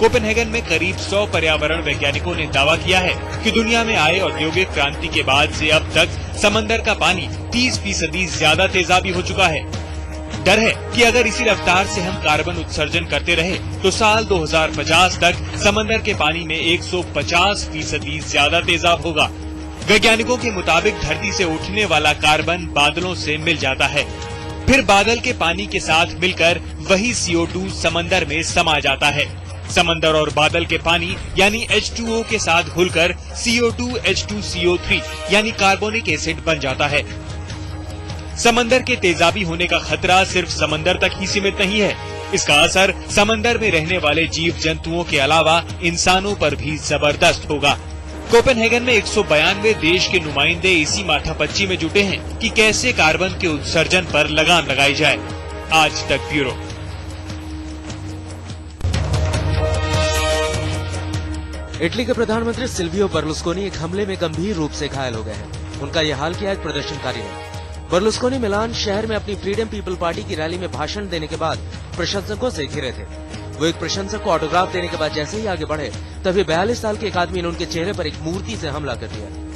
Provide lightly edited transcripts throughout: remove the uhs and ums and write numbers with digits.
Copenhagen में करीब 100 पर्यावरण वैज्ञानिकों ने दावा किया है कि दुनिया में आए औद्योगिक क्रांति के बाद से अब तक समंदर का पानी 30% ज्यादा तेजाबी हो चुका है। डर है कि अगर इसी रफ्तार से हम कार्बन उत्सर्जन करते रहे तो साल 2050 तक समंदर के पानी में 150% ज्यादा तेजाब होगा। वैज्ञानिकों के मुताबिक धरती से उठने वाला कार्बन बादलों से मिल जाता है, फिर बादल के पानी के साथ मिलकर वही CO2 समंदर में समा जाता है। समंदर और बादल के पानी यानी H2O के साथ घुलकर CO2 H2CO3 यानी कार्बोनिक एसिड बन जाता है। समंदर के तेजाबी होने का खतरा सिर्फ समंदर तक ही सीमित नहीं है, इसका असर समंदर में रहने वाले जीव जंतुओं के अलावा इंसानों पर भी जबरदस्त होगा। कोपेनहेगन में 192 देश के नुमाइंदे इसी माथापच्ची में जुटे हैं कि कैसे कार्बन के उत्सर्जन पर लगाम लगाई जाए। आज तक ब्यूरो। इटली के प्रधानमंत्री सिल्वियो बर्लुस्कोनी एक हमले में गंभीर रूप से घायल हो गए हैं। उनका यह हाल किया एक प्रदर्शनकारी ने। बर्लुस्कोनी मिलान शहर में अपनी फ्रीडम पीपल पार्टी की रैली में भाषण देने के बाद प्रशंसकों से घिरे थे। वो एक प्रशंसक को ऑटोग्राफ देने के बाद जैसे ही आगे बढ़े तभी 42 साल के एक आदमी ने उनके चेहरे पर एक मूर्ति से हमला कर दिया।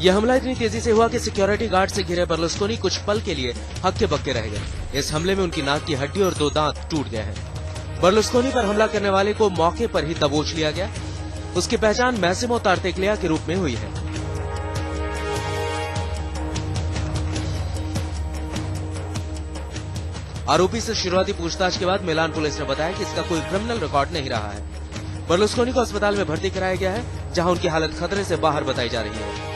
यह हमला इतनी तेजी से हुआ कि सिक्योरिटी गार्ड से घिरे बर्लुस्कोनी कुछ पल के लिए हक्के बक्के रह गए। इस हमले में उनकी नाक की हड्डी और 2 दांत टूट गए हैं। बर्लुस्कोनी पर हमला करने वाले को मौके पर ही दबोच लिया गया। उसकी पहचान मैसिमो तार्तेग्लिया के रूप में हुई है। आरोपी से शुरुआती पूछताछ के बाद मिलान पुलिस ने बताया कि इसका कोई क्रिमिनल रिकॉर्ड नहीं रहा है। बर्लुस्कोनी को अस्पताल में भर्ती कराया गया है, जहां उनकी हालत खतरे से बाहर बताई जा रही है।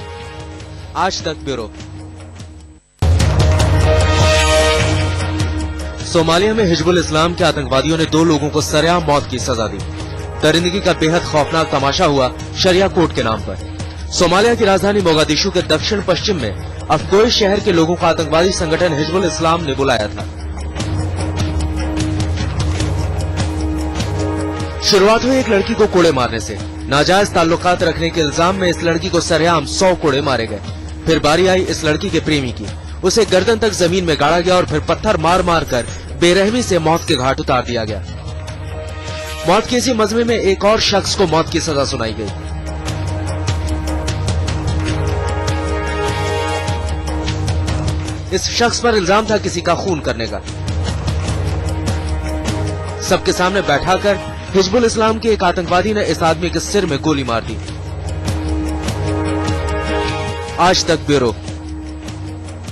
आज तक ब्यूरो। सोमालिया में हिजबुल इस्लाम के आतंकवादियों ने 2 लोगों को सरेआम मौत की सजा दी। दरिंदगी का बेहद खौफनाक तमाशा हुआ शरिया कोर्ट के नाम पर। सोमालिया की राजधानी मोगादिशु के दक्षिण पश्चिम में अफगोई शहर के लोगों को आतंकवादी संगठन हिजबुल इस्लाम ने बुलाया था। शुरुआत हुई एक लड़की को कोड़े मारने से। नाजायज ताल्लुकात रखने के इल्जाम में इस लड़की को सरेआम 100 कोड़े मारे गए। फिर बारी आई इस लड़की के प्रेमी की। उसे गर्दन तक जमीन में गाड़ा गया और फिर पत्थर मार मार कर बेरहमी से मौत के घाट उतार दिया गया। मौत के इसी मजमे में एक और शख्स को मौत की सजा सुनाई गई। इस शख्स पर इल्जाम था किसी का खून करने का। सबके सामने बैठाकर हिजबुल इस्लाम के एक आतंकवादी ने इस आदमी के सिर में गोली मार दी। आज तक ब्यूरो।